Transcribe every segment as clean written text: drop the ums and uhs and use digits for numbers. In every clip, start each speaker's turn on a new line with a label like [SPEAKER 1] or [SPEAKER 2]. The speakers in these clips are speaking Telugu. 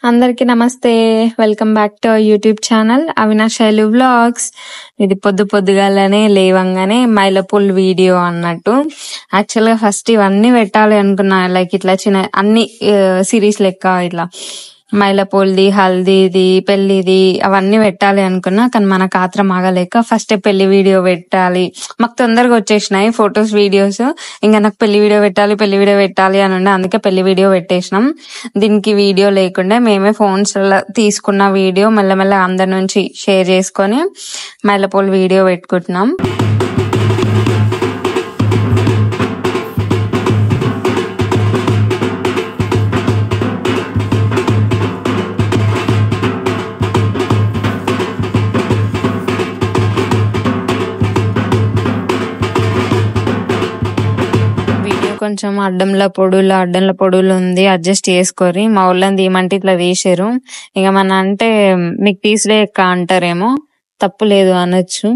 [SPEAKER 1] అందరికి నమస్తే. Welcome back to our YouTube channel Avinash Shailu vlogs. ఇది పొద్దుగాలనే లేవంగానే మైలపూల్ వీడియో అన్నట్టు. యాక్చువల్ గా ఫస్ట్ ఇవన్నీ పెట్టాలి అనుకున్నా, లైక్ ఇట్లా చిన్న అన్ని సిరీస్ లెక్క ఇట్లా మైలపూల్ది, హల్దీది, పెళ్లిది అవన్నీ పెట్టాలి అనుకున్నా. కానీ మనకు ఆత్రం ఆగలేక ఫస్ట్ పెళ్లి వీడియో పెట్టాలి. మాకు తొందరగా వచ్చేసినాయి ఫొటోస్ వీడియోస్. ఇంకా నాకు పెళ్లి వీడియో పెట్టాలి అని ఉండే, అందుకే పెళ్లి వీడియో పెట్టేసినాం. దీనికి వీడియో లేకుండా మేమే ఫోన్స్ తీసుకున్న వీడియో మెల్లమెల్ల అందరి నుంచి షేర్ చేసుకొని మైలపూల్ వీడియో పెట్టుకుంటున్నాం. కొంచెం అడ్డంల పొడులు ఉంది, అడ్జస్ట్ చేసుకోరి. మా ఊళ్ళని తీయమంటే ఇట్లా తీసారు. ఇక మన అంటే మీకు తీసిలే ఎక్క అంటారేమో, తప్పు లేదు అనొచ్చు.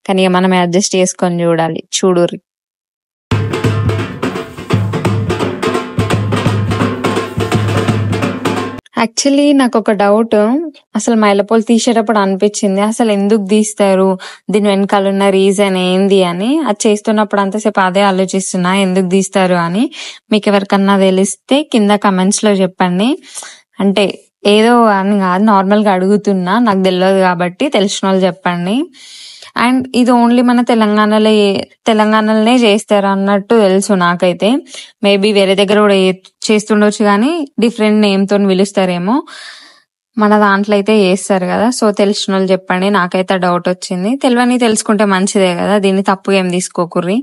[SPEAKER 1] కానీ ఇక మనం అడ్జస్ట్ చేసుకొని చూడుర్రి. యాక్చువల్లీ నాకు ఒక డౌట్, అసలు మైలపూలు తీసేటప్పుడు అనిపించింది, అసలు ఎందుకు తీస్తారు, దీని వెనకాల ఉన్న రీజన్ ఏంది అని. అది చేస్తున్నప్పుడు అంతసేపు అదే ఆలోచిస్తున్నా, ఎందుకు తీస్తారు అని. మీకు ఎవరికన్నా తెలిస్తే కింద కమెంట్స్ లో చెప్పండి. అంటే ఏదో అని కాదు, నార్మల్ గా అడుగుతున్నా, నాకు తెలియదు కాబట్టి తెలిసిన వాళ్ళు చెప్పండి. అండ్ ఇది ఓన్లీ మన తెలంగాణలోనే చేస్తారు అన్నట్టు తెలుసు నాకైతే. మేబీ వేరే దగ్గర కూడా చేస్తుండొచ్చు, కానీ డిఫరెంట్ నేమ్ తో పిలుస్తారేమో. మన దాంట్లో అయితే చేస్తారు కదా, సో తెలిసిన వాళ్ళు చెప్పండి. నాకైతే డౌట్ వచ్చింది. తెలియని తెలుసుకుంటే మంచిదే కదా, దీన్ని తప్పు ఏం తీసుకోకుర్రి.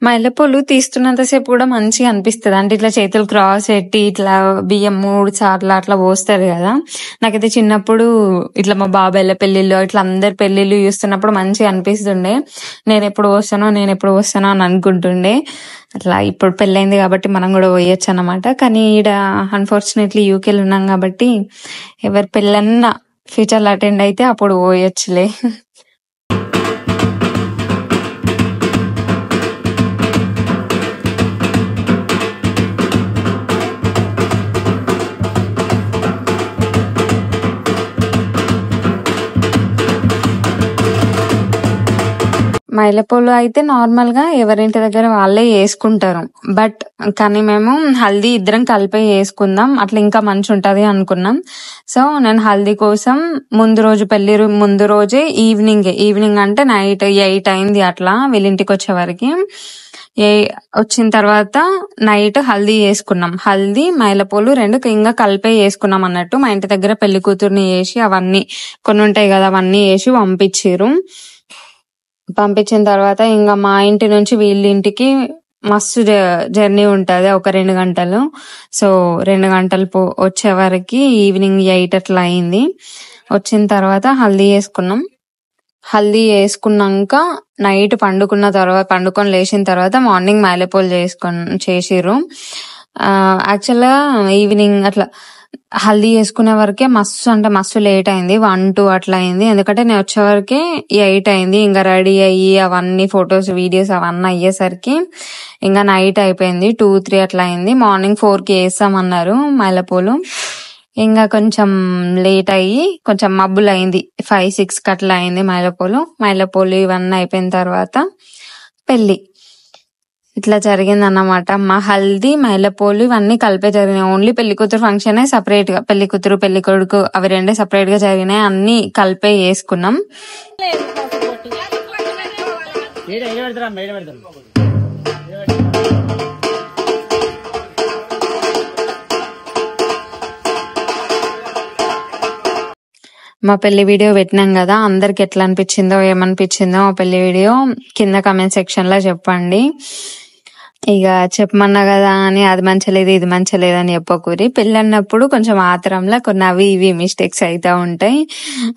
[SPEAKER 1] మైలపూలు తీస్తున్నంతసేపు కూడా మంచిగా అనిపిస్తుంది. అంటే ఇట్లా చేతులు క్రాస్ పెట్టి ఇట్లా బియ్యం 3 సార్లు అట్లా పోస్తారు కదా. నాకైతే చిన్నప్పుడు ఇట్లా మా బాబాయ్ల పెళ్లిళ్ళు, ఇట్లా అందరి పెళ్లిళ్ళు చూస్తున్నప్పుడు మంచిగా అనిపిస్తుండే. నేను ఎప్పుడు పోస్తానో అని అనుకుంటుండే. అట్లా ఇప్పుడు పెళ్ళైంది కాబట్టి మనం కూడా పోయొచ్చు అన్నమాట. కానీ ఈడ అన్ఫార్చునేట్లీ యూకేలో ఉన్నాం కాబట్టి ఎవరి పెళ్ళన్నా ఫ్యూచర్ లో అటెండ్ అయితే అప్పుడు పోయొచ్చులే. మైలపూలు అయితే నార్మల్ గా ఎవరింటి దగ్గర వాళ్ళే చేసుకుంటారు. బట్ కానీ మేము హల్దీ ఇద్దరం కలిపి చేసుకుందాం, అట్లా ఇంకా మంచి ఉంటది అనుకున్నాం. సో నేను హల్దీ కోసం పెళ్లి ముందు రోజే ఈవినింగ్ అంటే నైట్ 8 అయింది అట్లా వీళ్ళింటికి వచ్చే వరకు. వచ్చిన తర్వాత నైట్ హల్దీ చేసుకున్నాం. హల్దీ మైలపూలు 2 ఇంకా కలిపే చేసుకున్నాం అన్నట్టు. మా ఇంటి దగ్గర పెళ్లి కూతుర్ని చేసి అవన్నీ కొన్ని ఉంటాయి కదా, అవన్నీ చేసి పంపించిన తర్వాత ఇంకా మా ఇంటి నుంచి వీళ్ళింటికి మస్తు జర్నీ ఉంటది, ఒక 2 గంటలు. సో 2 గంటలు వచ్చే వరకు ఈవినింగ్ 8 అట్లా అయింది. వచ్చిన తర్వాత హల్దీ చేసుకున్నాక నైట్ పండుకొని లేచిన తర్వాత మార్నింగ్ మైలపూలు చేసిర్రు. యాక్చువల్ గా ఈవినింగ్ అట్లా హల్దీ చేసుకునే వరకే మస్తు లేట్ అయింది, 1-2 అట్లా అయింది. ఎందుకంటే నేను వచ్చే వరకే 8 అయింది. ఇంకా రెడీ అయ్యి అవన్నీ ఫొటోస్ వీడియోస్ అవన్నీ అయ్యేసరికి ఇంకా నైట్ అయిపోయింది, 2-3 అట్లా అయింది. మార్నింగ్ 4కి వేస్తామన్నారు మైలపూలు. ఇంకా కొంచెం లేట్ అయ్యి కొంచెం మబ్బులు అయింది, 5-6 అట్లా అయింది మైలపూలు ఇవన్నీ అయిపోయిన తర్వాత పెళ్లి ఇట్లా జరిగింది అన్నమాట. మా హల్దీ మైలపూలు ఇవన్నీ కలిపే జరిగినాయి. ఓన్లీ పెళ్లి కూతురు ఫంక్షన్ సెపరేట్ గా, పెళ్లి కూతురు పెళ్లి కొడుకు అవి 2 సెపరేట్ గా జరిగినాయి. అన్ని కలిపే చేసుకున్నాం. మా పెళ్లి వీడియో పెట్టినాం కదా, అందరికి ఎట్లా అనిపించిందో ఏమనిపించిందో మా పెళ్లి వీడియో కింద కామెంట్ సెక్షన్ లో చెప్పండి. ఇక చెప్పమన్నా కదా అని అది మంచలేదు ఇది మంచలేదు అని చెప్పకూరి. పెళ్ళి అన్నప్పుడు కొంచెం ఆతరంలో కొన్ని అవి ఇవి మిస్టేక్స్ అయితే ఉంటాయి.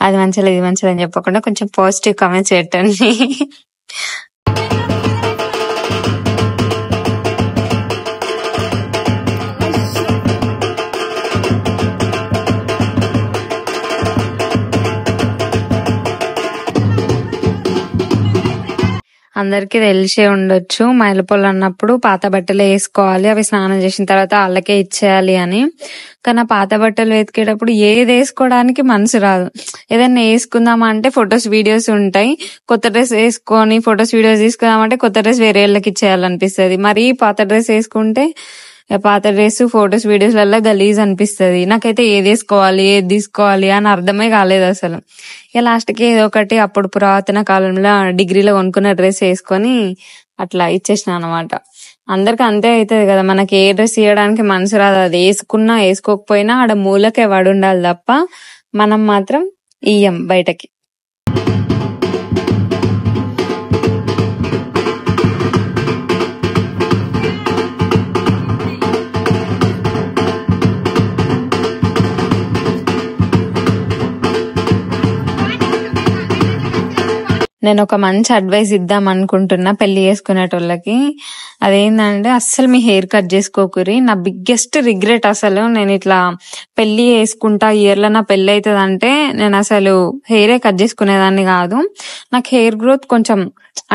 [SPEAKER 1] అది మంచలేదు ఇది మంచలేదు అని చెప్పకుండా కొంచెం పాజిటివ్ కామెంట్స్ పెట్టండి. అందరికి తెలిసే ఉండొచ్చు మైలపొలు అన్నప్పుడు పాత బట్టలు వేసుకోవాలి, అవి స్నానం చేసిన తర్వాత వాళ్ళకే ఇచ్చేయాలి అని. కానీ ఆ పాత బట్టలు వెతికేటప్పుడు ఏది వేసుకోవడానికి మనసు రాదు. ఏదైనా వేసుకుందామా అంటే ఫొటోస్ వీడియోస్ ఉంటాయి, కొత్త డ్రెస్ వేసుకొని ఫొటోస్ వీడియోస్ తీసుకుందామంటే కొత్త డ్రెస్ వేరే వాళ్ళకి ఇచ్చేయాలనిపిస్తుంది. మరి పాత డ్రెస్ వేసుకుంటే పాత డ్రెస్ ఫొటోస్ వీడియోస్ వల్ల గలీజ్ అనిపిస్తుంది. నాకైతే ఏది వేసుకోవాలి ఏది తీసుకోవాలి అని అర్థమే కాలేదు అసలు. ఇక లాస్ట్ కి ఏదో ఒకటి అప్పుడు పురాతన కాలంలో డిగ్రీలో కొనుక్కున్న డ్రెస్ వేసుకొని అట్లా ఇచ్చేసిన అనమాట. అందరికి అంతే అవుతుంది కదా, మనకి ఏ డ్రెస్ ఇవ్వడానికి మనసు రాదు. అది వేసుకున్నా వేసుకోకపోయినా ఆడ మూలకే వాడు ఉండాలి తప్ప మనం మాత్రం ఇయ్యం బయటకి. నేను ఒక మంచి అడ్వైస్ ఇద్దాం అనుకుంటున్నా పెళ్లి చేసుకునేటోళ్ళకి. అదేంటంటే అస్సలు మీ హెయిర్ కట్ చేసుకోకురి. నా బిగ్గెస్ట్ రిగ్రెట్ అసలు, నేను ఇట్లా పెళ్లి చేసుకుంటా ఇయర్ లో నా పెళ్లి అవుతుంది అంటే నేను అసలు హెయిరే కట్ చేసుకునేదాన్ని కాదు. నాకు హెయిర్ గ్రోత్ కొంచెం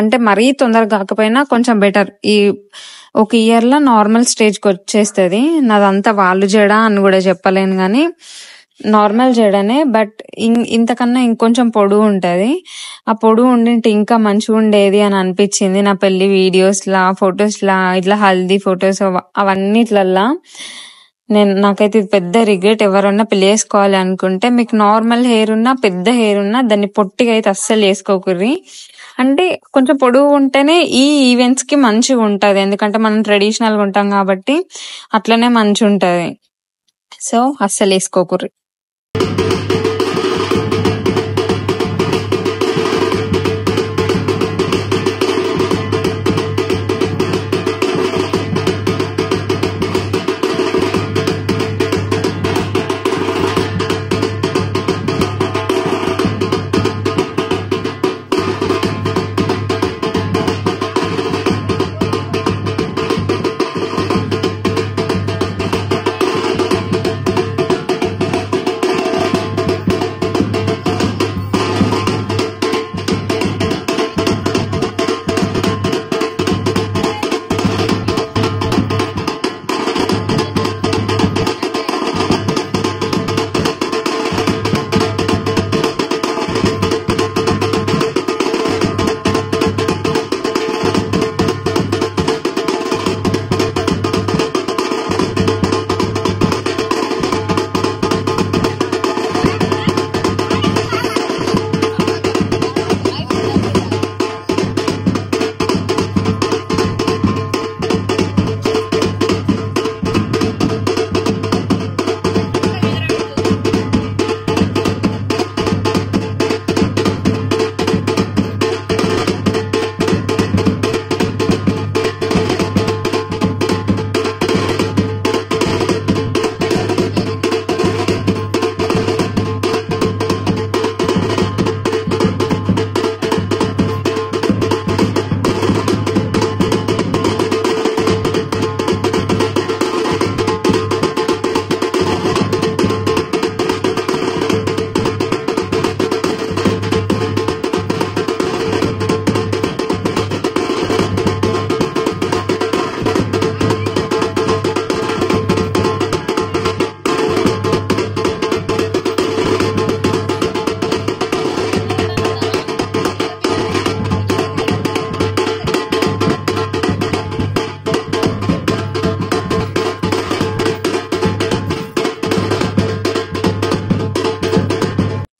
[SPEAKER 1] అంటే మరీ తొందరగా కాకపోయినా కొంచెం బెటర్. ఈ ఒక ఇయర్ లో నార్మల్ స్టేజ్ కి వచ్చేస్తుంది. నాదంతా వాళ్ళు జడ అని కూడా చెప్పలేను గానీ నార్మల్ జడనే, బట్ ఇంతకన్నా ఇంకొంచెం పొడుగు ఉంటది. ఆ పొడుగు ఉండింటే ఇంకా మంచిగా ఉండేది అని అనిపించింది నా పెళ్లి వీడియోస్ లా ఫొటోస్ లా, ఇట్లా హల్దీ ఫొటోస్ అవన్నిట్లల్లా. నాకైతే ఇది పెద్ద రిగ్రెట్. ఎవరన్నా పెళ్లి చేసుకోవాలి అనుకుంటే మీకు నార్మల్ హెయిర్ ఉన్నా పెద్ద హెయిర్ ఉన్నా దాన్ని పొట్టిగా అయితే అస్సలు వేసుకోకుర్రి. అంటే కొంచెం పొడుగు ఉంటేనే ఈ ఈవెంట్స్ కి మంచిగా ఉంటది, ఎందుకంటే మనం ట్రెడిషనల్ గా ఉంటాం కాబట్టి అట్లనే మంచి ఉంటది. సో అస్సలు వేసుకోకుర్రి.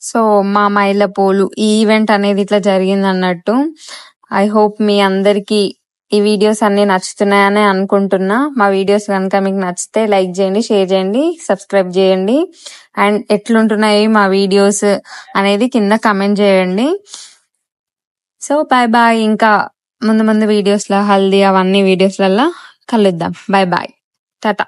[SPEAKER 1] సో మా మైలపోలు ఈ ఈవెంట్ అనేది ఇట్లా జరిగింది అన్నట్టు. ఐ హోప్ మీ అందరికి ఈ వీడియోస్ అన్ని నచ్చుతున్నాయని అనుకుంటున్నా. మా వీడియోస్ కనుక మీకు నచ్చితే లైక్ చేయండి, షేర్ చేయండి, సబ్స్క్రైబ్ చేయండి. అండ్ ఎట్లుంటున్నాయి మా వీడియోస్ అనేది కింద కమెంట్ చేయండి. So bye bye. ఇంకా ముందు ముందు వీడియోస్ లో హల్దీ అవన్నీ వీడియోస్లలో కలుద్దాం. Bye bye, Tata.